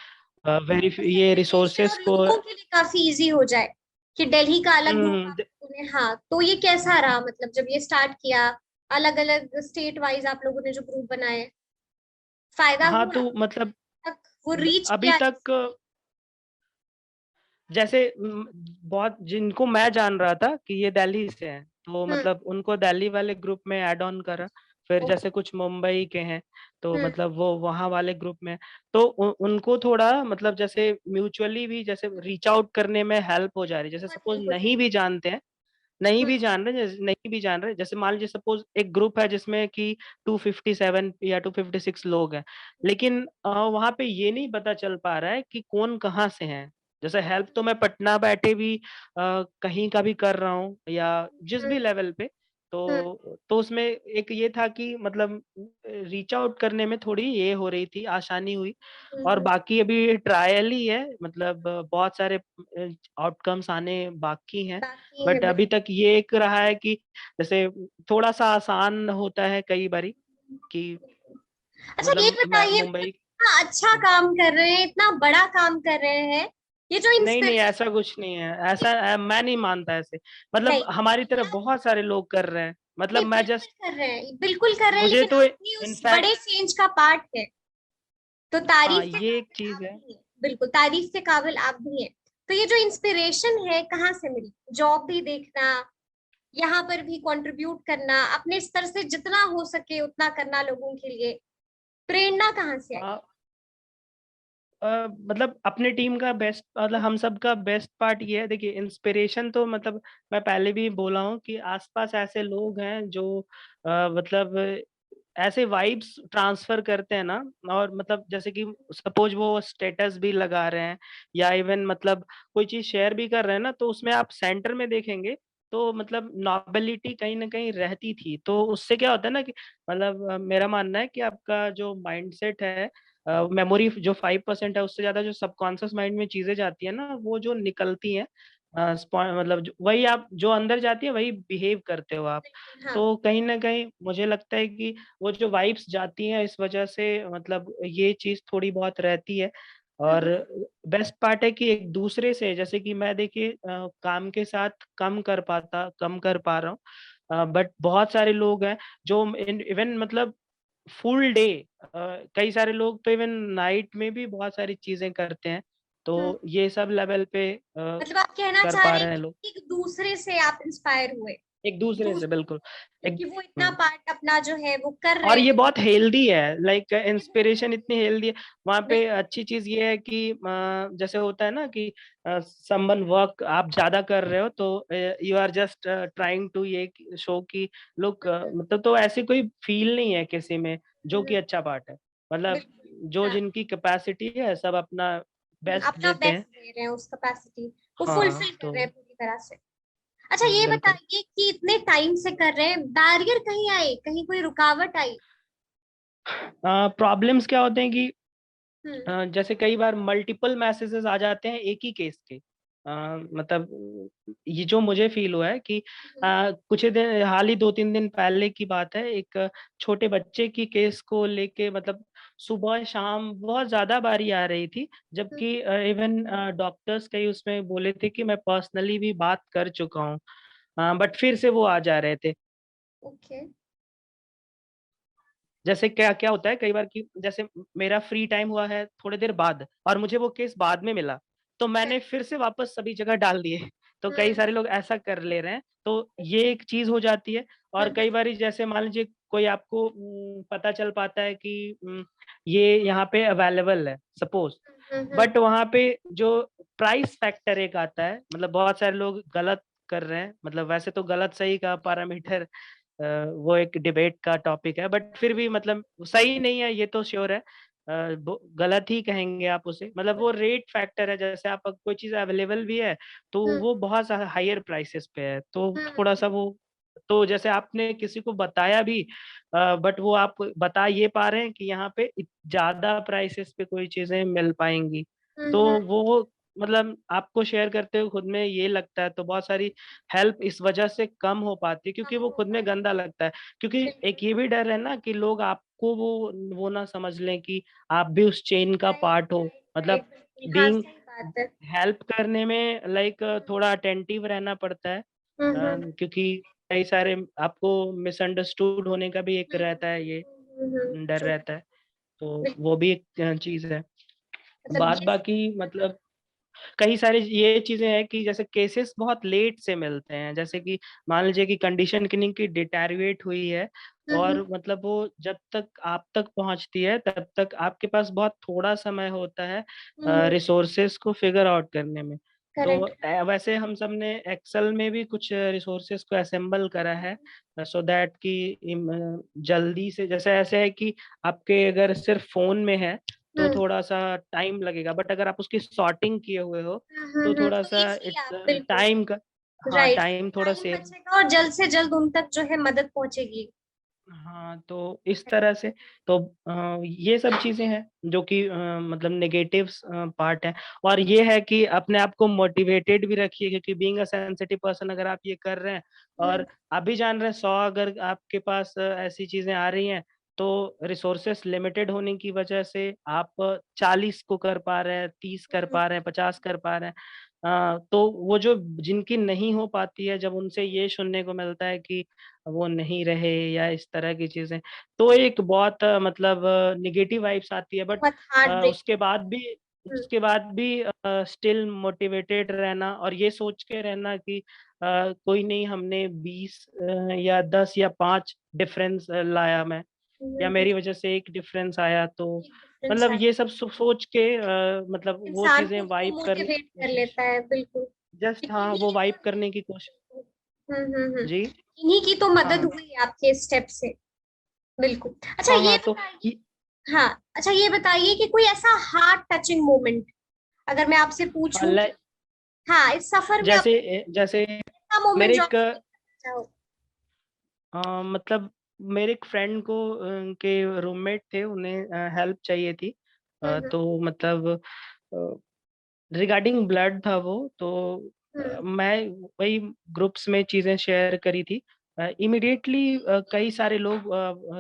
वेरी ये सेग्रीगेशन रिसोर्सेस और को। लोगों के लिए काफी इजी हो जाए कि दिल्ली का अलग होगा हम्म, उन्हें। हाँ, तो ये कैसा रहा, मतलब जब ये स्टार्ट किया, अलग अलग स्टेट वाइज आप लोगों ने जो ग्रुप बनाए, फायदा हाँ हुआ तो मतलब तक वो रीच अभी किया तक जिससे? जैसे बहुत जिनको मैं जान रहा था कि ये दिल्ली से हैं, तो हम्म। मतलब उनको दिल्ली वाले ग्रुप में ऐड ऑन करा। फिर ओके। जैसे कुछ मुंबई के हैं, तो हम्म मतलब वो वहाँ वाले ग्रुप में, तो उनको थोड़ा मतलब जैसे म्यूचुअली भी जैसे रीच आउट करने में हेल्प हो जा रही है। जैसे बहुत सपोज हेल्प हो नहीं भी जाएगी। जानते हैं, नहीं हम्म भी जान रहे, जैसे नहीं भी जान रहे, जैसे मान लीजिए सपोज एक ग्रुप है जिसमें कि 257 या 256 लोग हैं, लेकिन वहां पे ये नहीं पता चल पा रहा है कि कौन कहाँ से हैं। जैसे हेल्प तो मैं पटना बैठे भी कहीं का भी कर रहा हूँ, या जिस हम्म भी लेवल पे। हम्म तो उसमें एक ये था कि मतलब रीच आउट करने में थोड़ी ये हो रही थी, आसानी हुई। और हम्म। बाकी अभी ट्रायल ही है, मतलब बहुत सारे आउटकम्स आने बाकी हैं। बाकी है बट अभी बिल्कुल। तक ये एक रहा है कि जैसे थोड़ा सा आसान होता है कई बारी कि अच्छा, ये मतलब मैं बताइए, मतलब मुंबई। इतना अच्छा काम कर रहे हैं, इतना बड़ा काम कर रहे हैं, ये जो नहीं नहीं, इंस्पिरेशन ऐसा कुछ नहीं है, ऐसा मैं नहीं मानता ऐसे। नहीं मतलब हमारी तरफ यार, बहुत सारे लोग कर रहे हैं, मतलब नहीं मैं बिल्कुल जस्ट, कर रहे हैं, बिल्कुल कर रहे हैं, मुझे लेकिन तो आप भी उस इनफैक्ट, बड़े चेंज का पार्ट है। तो हाँ तारीफ के ये एक काबिल चीज आप है। भी हैं, बिल्कुल तारीफ के काबिल आप भी हैं। तो ये जो इंस्पिरेशन है कहाँ से मिली? जॉब भी देखना, यहाँ पर भी कंट्रीब्यूट करना, अपने स्तर से जितना हो सके उतना करना लोगों के लिए, प्रेरणा कहाँ से आई? मतलब अपने टीम का बेस्ट, मतलब हम सब का बेस्ट पार्ट ये है, देखिए इंस्पिरेशन तो मतलब मैं पहले भी बोला हूँ कि आसपास ऐसे लोग हैं जो मतलब ऐसे वाइब्स ट्रांसफर करते हैं ना। और मतलब जैसे कि सपोज वो स्टेटस भी लगा रहे हैं, या इवन मतलब कोई चीज शेयर भी कर रहे हैं ना, तो उसमें आप सेंटर में देखेंगे तो मतलब नॉबिलिटी कहीं ना कहीं रहती थी। तो उससे क्या होता है ना कि मतलब मेरा मानना है कि आपका जो माइंडसेट है, मेमोरी जो 5% है, उससे ज्यादा जो सबकॉन्शियस माइंड में चीजें जाती है ना, वो जो निकलती हैं मतलब वही आप जो अंदर जाती है वही बिहेव करते हो आप। हाँ। तो कहीं ना कहीं मुझे लगता है कि वो जो वाइब्स जाती हैं इस वजह से, मतलब ये चीज थोड़ी बहुत रहती है। और हम्म बेस्ट पार्ट है कि एक दूसरे से, जैसे कि मैं देखिए काम के साथ कम कर पा रहा हूँ, बट बहुत सारे लोग हैं जो इवन मतलब फुल डे, कई सारे लोग तो इवन नाइट में भी बहुत सारी चीजें करते हैं। हम्म। तो ये सब लेवल पे मतलब आप कहना कर चाह पा रहे रहे हैं हैं लोग कि एक दूसरे से आप इंस्पायर हुए, एक दूसरे से, दूसरों बिल्कुल। एक क्योंकि वो इतना हम्म। पार्ट अपना जो है वो कर रहे और ये हैं। बहुत हेल्दी है, लाइक ये बहुत इंस्पिरेशन इतनी हेल्दी है। वहां पे बिल्कुल। अच्छी चीज ये है कि जैसे होता है ना कि समवन वर्क आप ज्यादा कर रहे हो, तो you are just trying to ये शो कि लोग मतलब, तो ऐसी कोई फील नहीं है किसी में, जो कि हम्म, अच्छा पार्ट है। मतलब बिल्कुल। जो हाँ। जिनकी कैपेसिटी है सब अपना बेस्ट अपना देते हैं। बेस्ट दे रहे हैं, उस कैपेसिटी को हाँ फुलफिल कर रहे हैं तो पूरी तरह से। अच्छा ये बिल्कुल। बताइए कि इतने टाइम से कर रहे हैं, बैरियर कहीं आए, कहीं कोई रुकावट आई? प्रॉब्लम्स क्या होते हैं कि हम्म। जैसे कई बार मल्टीपल मैसेजेस आ जाते हैं एक ही केस के। मतलब ये जो मुझे फील हुआ है कि हम्म। कुछ ही दिन, हाल ही 2-3 दिन पहले की बात है, एक छोटे बच्चे की केस को लेके मतलब सुबह शाम बहुत ज्यादा बारी आ रही थी, हम्म। जबकि इवन डॉक्टर्स कई उसमें बोले थे कि मैं पर्सनली भी बात कर चुका हूँ, बट फिर से वो आ जा रहे थे। ओके। जैसे क्या क्या होता है कई बार कि जैसे मेरा फ्री टाइम हुआ है थोड़ी देर बाद और मुझे वो केस बाद में मिला, तो मैंने फिर से वापस सभी जगह डाल दिए। तो कई हम्म। सारे लोग ऐसा कर ले रहे हैं, तो ये एक चीज हो जाती है। और हम्म। कई बार जैसे मान लीजिए कोई आपको पता चल पाता है कि ये यहाँ पे अवेलेबल है सपोज, हम्म। बट वहाँ पे जो प्राइस फैक्टर एक आता है, मतलब बहुत सारे लोग गलत कर रहे हैं, मतलब वैसे तो गलत सही का पैरामीटर वो एक डिबेट का टॉपिक है, बट फिर भी मतलब सही नहीं है ये तो श्योर है। गलत ही कहेंगे आप उसे, मतलब वो रेट फैक्टर है। जैसे आप कोई चीज अवेलेबल भी है तो हम्म। वो बहुत हायर प्राइसेस पे है, तो हम्म। थोड़ा सा वो, तो जैसे आपने किसी को बताया भी, बट वो आप बता ये पा रहे हैं कि यहाँ पे ज्यादा प्राइसेस पे कोई चीजें मिल पाएंगी, तो हम्म। वो मतलब आपको शेयर करते हुए खुद में ये लगता है, तो बहुत सारी हेल्प इस वजह से कम हो पाती है क्योंकि कम वो हो खुद में पाती गंदा लगता है। क्योंकि है। एक ये भी डर है ना कि लोग आपको वो ना समझ लें कि आप भी उस चेन का राइट पार्ट हो, राइट मतलब राइट, बिल्कुल, हाँ बीइंग सही बात है। हेल्प करने में लाइक थोड़ा अटेंटिव रहना पड़ता है, हम्म। क्योंकि कई सारे आपको मिसअंडरस्टूड होने का भी एक रहता है, ये डर ट्रू। रहता है, तो बिल्कुल। वो भी एक चीज है। मतलब बात ये बाकी मतलब कई सारी ये चीजें हैं कि जैसे केसेस बहुत लेट से मिलते हैं, जैसे कि मान लीजिए कि कंडीशन किन्हीं की डिटेरियोरेट हुई है और मतलब वो जब तक आप तक पहुंचती है तब तक आपके पास बहुत थोड़ा समय होता है रिसोर्सेस को फिगर आउट करने में। तो करेक्ट। वैसे हम सब ने एक्सेल में भी कुछ रिसोर्सेस को असेंबल करा है, सो दैट कि जल्दी से, जैसे ऐसे है कि आपके अगर सिर्फ फोन में है तो थोड़ा सा टाइम लगेगा, बट अगर आप उसकी सॉर्टिंग किए हुए हो तो थोड़ा तो सा इजी इट्स आप बिल्कुल। टाइम का, हाँ राइट, टाइम थोड़ा टाइम सेव। बचेगा और जल्द से जल्द उन तक जो है मदद पहुंचेगी। हाँ तो इस तरह से, तो ये सब चीजें हैं जो कि मतलब नेगेटिव्स पार्ट है। और ये है कि अपने आप को मोटिवेटेड भी रखिए, क्योंकि बीइंग अ सेंसिटिव पर्सन अगर आप ये कर रहे हैं हम्म। और आप भी जान रहे हैं 100 अगर आपके पास ऐसी चीजें आ रही हैं, तो रिसोर्सेस लिमिटेड होने की वजह से आप 40 को कर पा रहे हैं, 30 कर पा रहे हैं, 50 कर पा रहे हैं। तो वो जो जिनकी नहीं हो पाती है, जब उनसे ये सुनने को मिलता है कि वो नहीं रहे या इस तरह की चीजें, तो एक बहुत मतलब निगेटिव वाइब्स आती है, बट बहुत हार्ट ब्रेक। उसके बाद भी स्टिल मोटिवेटेड रहना और ये सोच के रहना कि कोई नहीं, हमने 20 या 10 या 5 डिफरेंस लाया मैं, या मेरी वजह से एक डिफरेंस आया, तो एक डिफरेंस मतलब आए, ये सब सोच के मतलब वो इंसान चीजें खुद को वाइप करने की मोटिवेट कर कोशिश, लेता है, बिल्कुल। जस्ट हाँ इन्हीं वो की तो वाइप करने की कोशिश। जी। इन्हीं की तो मदद हाँ हुई आपके स्टेप से। बिल्कुल। अच्छा हाँ ये हाँ तो बताइए। हाँ। अच्छा ये बताइए कि कोई ऐसा हार्ट टचिंग मोमेंट, अगर मैं आपसे पूछूं कि हाँ इस सफर में जैसे आपने जैसे ऐसा मोमेंट मेरे जो आप एक शेयर करना चाहो? मतलब मेरे एक फ्रेंड को के रूममेट थे, उन्हें हेल्प चाहिए थी, हम्म। तो मतलब रिगार्डिंग ब्लड था वो, तो हम्म। मैं वही ग्रुप्स में चीजें शेयर करी थी। इमिडिएटली कई सारे लोग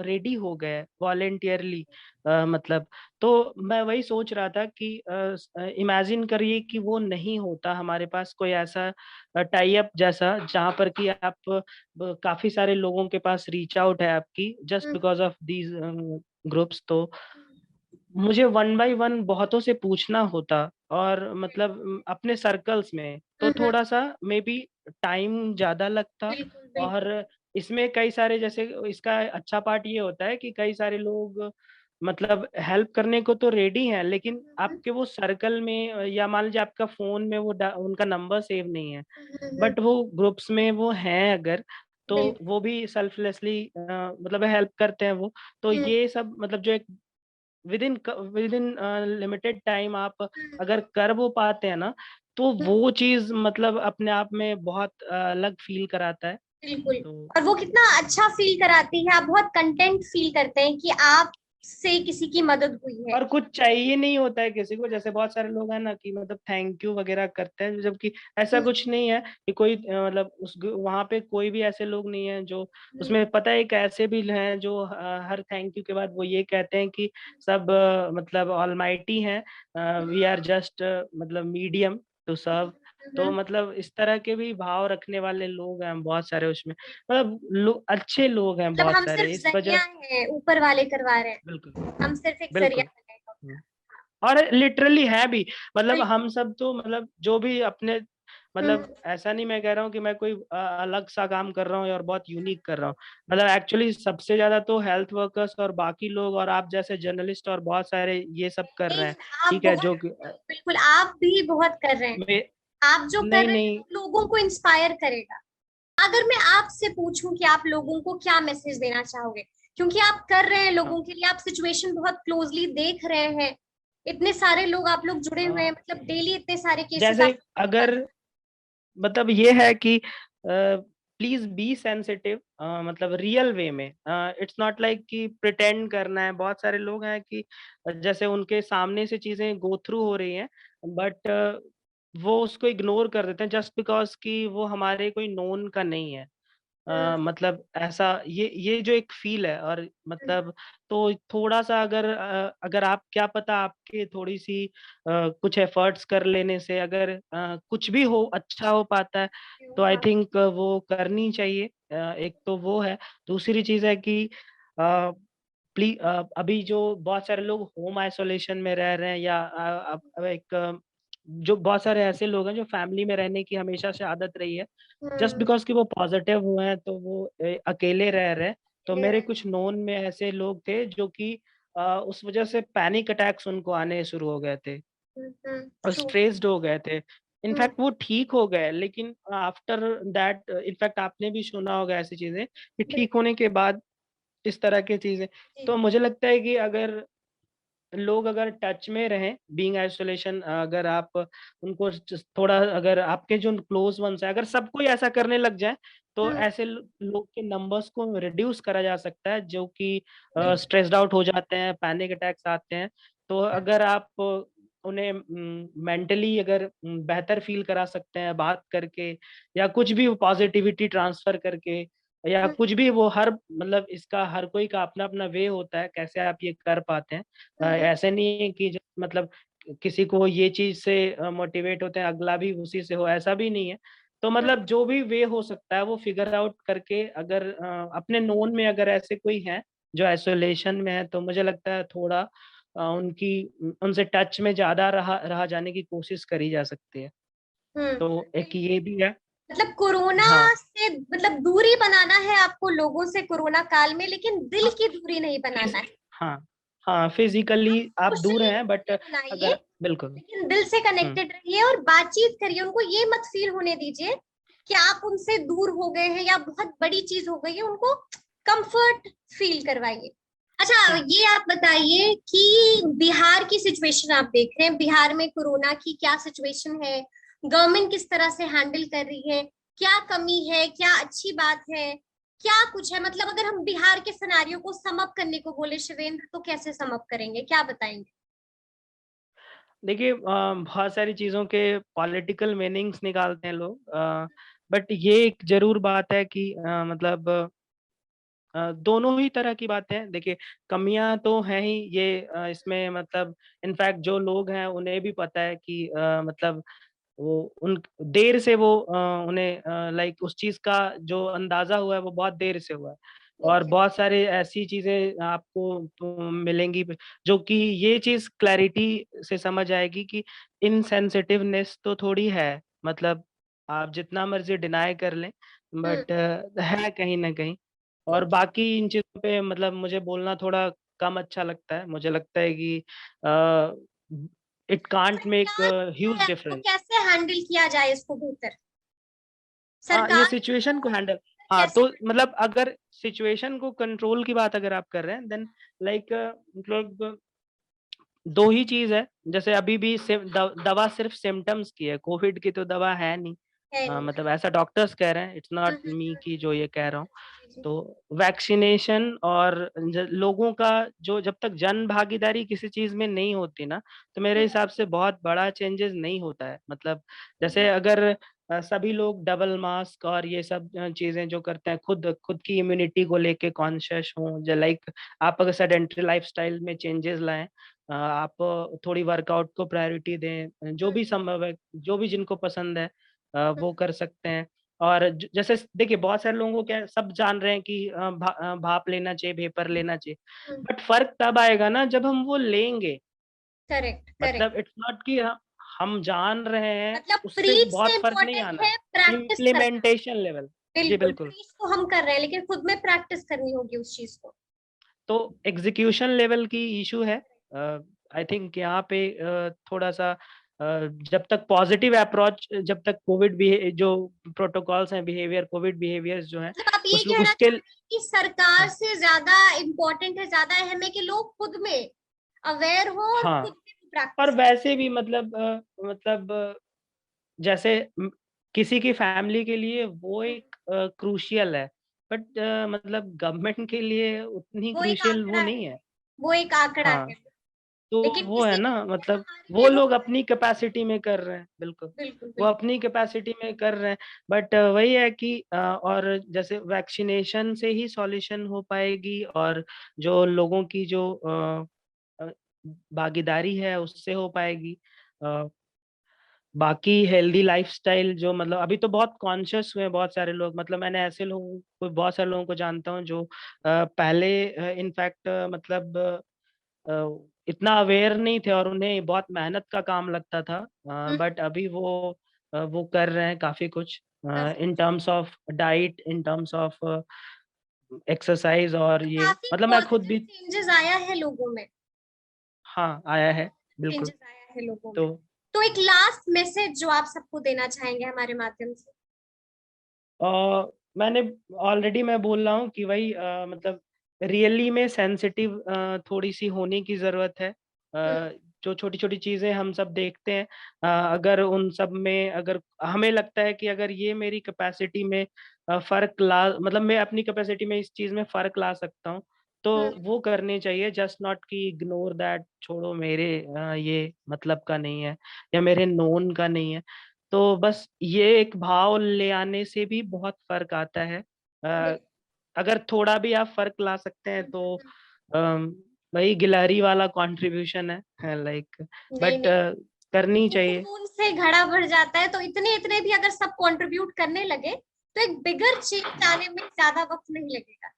रेडी हो गए वॉलेंटियरली, मतलब, तो मैं वही सोच रहा था कि इमेजिन करिए कि वो नहीं होता हमारे पास कोई ऐसा टाई अप जैसा, जहाँ पर कि आप काफी सारे लोगों के पास रीच आउट है आपकी just hmm. Because of these groups, तो मुझे वन बाय वन बहुतों से पूछना होता, और मतलब अपने सर्कल्स में तो हम्म। थोड़ा सा मे बी टाइम ज्यादा लगता। बिल्कुल और बिल्कुल। इसमें कई सारे, जैसे इसका अच्छा पार्ट ये होता है कि कई सारे लोग मतलब हेल्प करने को तो रेडी हैं, लेकिन आपके वो सर्कल में या मान लीजिए आपका फोन में वो उनका नंबर सेव नहीं है, हम्म। बट वो ग्रुप्स में वो हैं अगर, तो बिल्कुल। वो भी सेल्फलेसली मतलब हेल्प करते हैं वो। तो हम्म। ये सब मतलब जो एक विद इन लिमिटेड टाइम आप हम्म, अगर कर वो पाते हैं ना, तो हम्म, वो चीज़ मतलब अपने आप में बहुत अलग फ़ील कराता है। बिल्कुल। तो और वो कितना अच्छा हाँ। फील कराती है, आप बहुत कंटेंट फील करते हैं कि आप से किसी की मदद हुई है। और कुछ चाहिए नहीं होता है किसी को, जैसे बहुत सारे लोग हैं ना कि मतलब थैंक यू वगैरह करते हैं, जबकि ऐसा हम्म, कुछ नहीं है कि कोई मतलब वहाँ पे कोई भी ऐसे लोग नहीं है जो हम्म, उसमें पता है, एक ऐसे भी हैं जो हर थैंक यू के बाद वो ये कहते हैं कि सब मतलब ऑलमाइटी हैं, वी आर जस्ट मतलब मीडियम टू सर्व। तो हम्म, मतलब इस तरह के भी भाव रखने वाले लोग हैं बहुत सारे उसमें, मतलब अच्छे लोग हैं मतलब बहुत हम सिर्फ सारे, इस वजह जरिया हैं, ऊपर वाले करवा रहे हैं, बिल्कुल, हम सिर्फ एक जरिया बिल्कुल। बने हैं। हुँ। और लिटरली है भी, मतलब बिल्कुल। हम सब तो मतलब जो भी अपने हम्म, मतलब ऐसा नहीं मैं कह रहा हूँ कि मैं कोई अलग सा काम कर रहा हूँ और बहुत यूनिक कर रहा हूँ। मतलब एक्चुअली सबसे ज़्यादा तो हेल्थ वर्कर्स और बाकी लोग और आप जैसे जर्नलिस्ट और बहुत सारे ये सब कर रहे नहीं, हैं, आप ठीक है? बहुत, जो कि बिल्कुल आप भी बहुत कर रहे हैं। मे आप जो कर नहीं, रहे हैं नहीं। वो लोगों को इंस्पायर करेगा। अगर मैं आपसे पूछूं कि आप लोगों को क्या मैसेज देना चाहोगे, क्योंकि आप कर रहे हैं हाँ, लोगों के लिए, आप सिचुएशन बहुत क्लोजली देख रहे हैं, इतने सारे लोग आप लोग जुड़े हुए हैं, अ, मतलब डेली इतने सारे केसेस जैसे आप अगर मतलब ये है कि प्लीज बी सेंसिटिव, मतलब रियल वे में, इट्स नॉट लाइक कि प्रिटेंड करना है। बहुत सारे लोग हैं कि जैसे उनके सामने से चीजें गो थ्रू हो रही हैं, बट वो उसको इग्नोर कर देते हैं जस्ट बिकॉज कि वो हमारे कोई नोन का नहीं है। हम्म, मतलब ऐसा ये जो एक फ़ील है, और हम्म, मतलब तो थोड़ा-सा अगर अगर आप क्या पता आपके थोड़ी-सी कुछ एफ़र्ट्स कर लेने से अगर कुछ भी हो अच्छा हो पाता है, तो आई हाँ, थिंक वो करनी चाहिए। एक तो वो है, दूसरी चीज़ है कि अ, अभी जो बहुत सारे लोग होम आइसोलेशन में रह रहे हैं या अब एक जो बहुत सारे ऐसे लोग हैं जो फैमिली में रहने की हमेशा से आदत रही है, जस्ट हम्म, बिकॉज़ कि वो पॉज़िटिव हुए हैं तो वो अकेले रह रहे हैं। तो ले मेरे रहे कुछ नोन में ऐसे लोग थे जो कि उस वज़ह से पैनिक अटैक्स उनको आने शुरू हो गए थे हैं, और ट्रू। स्ट्रेस्ड हो गए थे। इनफैक्ट वो ठीक हो गए, लेकिन आफ्टर दैट इनफैक्ट आपने भी सुना होगा ऐसी चीज़ें कि ठीक बिल्कुल। होने के बाद इस तरह की चीज़ें। जी। तो मुझे लगता है कि अगर लोग अगर टच में रहें, बीइंग आइसोलेशन, अगर आप उनको थोड़ा, अगर आपके जो क्लोज वंस हैं, अगर सब कोई ऐसा करने लग जाए, तो हम्म, ऐसे लोग के नंबर्स को रिड्यूस करा जा सकता है, जो कि बिल्कुल। स्ट्रेस्ड आउट हो जाते हैं, पैनिक अटैक्स आते हैं। तो अगर आप उन्हें मेंटली अगर बेहतर फील करा सकते हैं बात करके, या कुछ भी पॉजिटिविटी ट्रांसफर करके, या हम्म, कुछ भी, वो हर मतलब इसका हर कोई का अपना-अपना वे होता है, कैसे आप ये कर पाते हैं। हम्म, ऐसे नहीं है कि मतलब किसी को ये चीज़ से मोटिवेट होते हैं, अगला भी उसी से हो, ऐसा भी नहीं है। तो मतलब जो भी वे हो सकता है वो फिगर आउट करके, अगर अपने नोन में अगर ऐसे कोई हैं जो आइसोलेशन में है, तो मुझे लगता है थोड़ा उनसे टच में ज़्यादा रहा रहा जाने की कोशिश करी जा सकती है। तो एक बिल्कुल। ये भी है। मतलब कोरोना हाँ, से मतलब दूरी बनाना है आपको लोगों से कोरोना काल में, लेकिन दिल हाँ, की दूरी नहीं फिज़ बनाना है। हाँ, हाँ, फिज़िकली आप आप दूर सोशली हैं, बट दूरी बनाइए, अगर बिल्कुल। लेकिन दिल से हुँ, कनेक्टेड रहिए और बातचीत करिए, उनको ये मत फील होने दीजिए कि आप उनसे दूर हो गए हैं या बहुत बड़ी चीज हो गई है, उनको कंफर्ट फील करवाइए। अच्छा, हुँ। ये आप बताइए कि बिहार की सिचुएशन आप देख रहे हैं, बिहार में कोरोना की क्या सिचुएशन है, गवर्नमेंट किस तरह से हैंडल कर रही है, क्या कमी है, क्या अच्छी बात है, क्या कुछ है, मतलब अगर हम बिहार के सिनेरियो को सम अप करने को बोले शिवेंद्र, तो कैसे सम अप करेंगे, क्या बताएंगे? देखिए बहुत सारी चीज़ों के पॉलिटिकल मीनिंग्स निकालते हैं लोग, बट ये एक ज़रूर बात है कि मतलब दोनों ही तरह की बातें हैं। देखिए, कमियाँ तो हैं ही ये, इसमें मतलब इनफैक्ट जो लोग हैं उन्हें भी पता है कि मतलब वो उन देर से वो उन्हें लाइक उस चीज़ का जो अंदाज़ा हुआ है वो बहुत देर से हुआ है। और ओके। बहुत सारे ऐसी चीज़ें आपको मिलेंगी जो कि ये चीज़ क्लैरिटी से समझ आएगी कि इनसेंसिटिवनेस तो थोड़ी है। मतलब आप जितना मर्ज़ी डिनाई कर लें, हम्म। बट है कहीं न कहीं। और ओके। बाकी इन चीज़ों पे मतलब मुझे बोलना थोड़ा कम अच्छा लगता है। मुझे लगता है कि अ, इट कांट मेक सरकार क्या ह्यूज है, तो डिफरेंस। कैसे हैंडल किया जाए इसको बेहतर? हाँ, ये सरकार सिचुएशन को हैंडल, को हाँ, कैसे तो handle- मतलब अगर सिचुएशन को कंट्रोल की बात अगर आप कर रहे हैं, देन लाइक मतलब 2 ही चीज़ है, जैसे अभी भी दवा सिर्फ़ सिम्पटम्स की है, कोविड की तो दवा है नहीं। है नहीं। मतलब ऐसा डॉक्टर्स कह रहे हैं, इट्स नॉट मी कि जो ये कह रहा हूँ। जी, जी। तो वैक्सीनेशन और ज लोगों का जो जब तक जन भागीदारी किसी चीज़ में नहीं होती ना, तो मेरे हुँ, हिसाब से बहुत बड़ा चेंजेस नहीं होता है। मतलब हुँ, जैसे अगर सभी लोग डबल मास्क और ये सब चीज़ें जो करते हैं, खुद खुद की इम्यूनिटी को लेके कॉन्शियस हों, ज लाइक आप अगर सेडेंटरी लाइफ़स्टाइल में चेंजेस लाएँ, आप थोड़ी वर्कआउट को प्रायोरिटी दें, जो हुँ, भी संभव है, जो भी जिनको पसंद है हुँ, वो कर सकते हैं। और ज जैसे देखिए बहुत सारे लोगों को क्या है, सब जान रहे हैं कि भाप लेना चाहिए, वेपर लेना चाहिए। हुँ। बट फ़र्क तब आएगा ना जब हम वो लेंगे। Correct, correct. मतलब इट्स नॉट कि हम जान रहे हैं, मतलब उससे प्रीच से बहुत फ़र्क नहीं इम्पोर्टेंट आना है। है प्रैक्टिस करना। Implementation level. जी, बिल्कुल, बिल्कुल। प्रीच तो हम कर रहे हैं लेकिन खुद में प्रैक्टिस करनी होगी उस चीज़ को। तो एग्ज़ीक्यूशन लेवल की इश्यू है। आई थिंक यहाँ पे थोड़ा-सा जब तक पॉज़िटिव अप्रोच, जब तक कोविड बिहे जो प्रोटोकॉल्स हैं, बिहेवियर कोविड बिहेवियर्स जो हैं, मतलब आप ये उस कहना उसके चाह रहे हैं कि सरकार हाँ, से ज़्यादा इम्पोर्टेंट है, ज़्यादा अहम है कि लोग खुद में अवेयर हो और हाँ। खुद में भी और प्रैक्टिस करें। वैसे भी मतलब जैसे किसी की फैमिली के लिए वो हुँ, एक क्रूशियल है, बट मतलब गवर्नमेंट के लिए उतनी वो एक क्रूशियल वो आंकड़ा नहीं है, है। वो एक आंकड़ा हाँ, है। तो लेकिन वो है किसी ना, के लिए मतलब हमारे वो लिए वो लोग बहुत अपनी इम्पोर्टेंट कैपेसिटी में कर रहे हैं, बिल्कुल। है। बिल्कुल, वो बिल्कुल। अपनी कैपेसिटी में कर रहे हैं, बट वही है कि और जैसे वैक्सीनेशन से ही सॉल्यूशन हो पाएगी, और जो लोगों की जो अ, भागीदारी है उससे हो पाएगी। अ बाकी हेल्दी लाइफ़स्टाइल जो, मतलब अभी तो बहुत कॉन्शियस हुए हैं बहुत सारे लोग, मतलब मैंने ऐसे लोगों को, बहुत सारे लोगों को जानता हूँ जो पहले इनफैक्ट मतलब इतना अवेयर नहीं थे और उन्हें बहुत मेहनत का काम लगता था। हुँ, बट अभी वो कर रहे हैं काफ़ी कुछ काफ़ी in terms of diet, in terms of exercise, और तो ये काफ़ी मतलब मैं खुद पॉज़िटिव भी। चेंजेस आया है लोगों में, हाँ, आया है, बिल्कुल। चेंजेस आया है लोगों में। तो तो एक लास्ट मैसेज जो आप सबको देना चाहेंगे हमारे माध्यम से? मैंने ऑलरेडी मैं बोल रहा हूँ कि वही मतलब रियली में सेंसिटिव थोड़ी-सी होने की ज़रूरत है। हुँ, जो छोटी-छोटी चीज़ें हम सब देखते हैं, अगर उन सब में, अगर हमें लगता है कि अगर ये मेरी कैपेसिटी में फ़र्क ला, मतलब मैं अपनी कैपेसिटी में इस चीज़ में फ़र्क ला सकता हूँ, तो हुँ, वो करने चाहिए। जस्ट नॉट कि इग्नोर दैट, छोड़ो मेरे ये मतलब का नहीं है या मेरे नोन का नहीं है। तो बस ये एक भाव ले आने से भी बहुत फ़र्क आता है। अ, बिल्कुल। अगर थोड़ा भी आप फ़र्क ला सकते हैं हुँ, तो हुँ, हुँ। अम, वही गिलहरी वाला कॉन्ट्रिब्यूशन है लाइक, नहीं, बट नहीं। करनी चाहिए। बूँद-बूँद से घड़ा भर जाता है, तो इतने-इतने भी अगर सब कंट्रीब्यूट करने लगे, तो एक बिगर चेंज आने में ज़्यादा वक़्त नहीं लगेगा।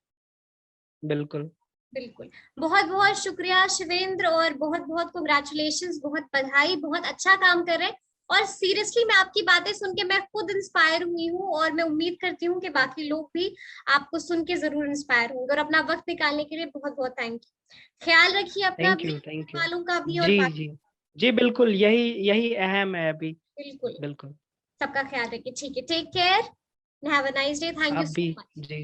बिल्कुल। बिल्कुल। बहुत-बहुत शुक्रिया शिवेंद्र और बहुत-बहुत कांग्रेचुलेशंस, बहुत बधाई, बहुत अच्छा काम कर रहे हैं और सीरियसली मैं आपकी बातें सुन के मैं खुद इंस्पायर हुई हूँ और मैं उम्मीद करती हूँ कि बाकी लोग भी आपको सुन के ज़रूर इंस्पायर होंगे और अपना वक़्त निकालने के लिए बहुत-बहुत थैंक यू। ख़्याल रखिए अपना भी, थैंक घर यू। वालों का भी और जी, बाकी जी। जी, बिल्कुल, यही यही अहम है अभी। बिल्कुल, बिल्कुल। सबका ख़्याल रखिए। ठीक है, take care, have a nice day, thank you आप भी। So much. जी।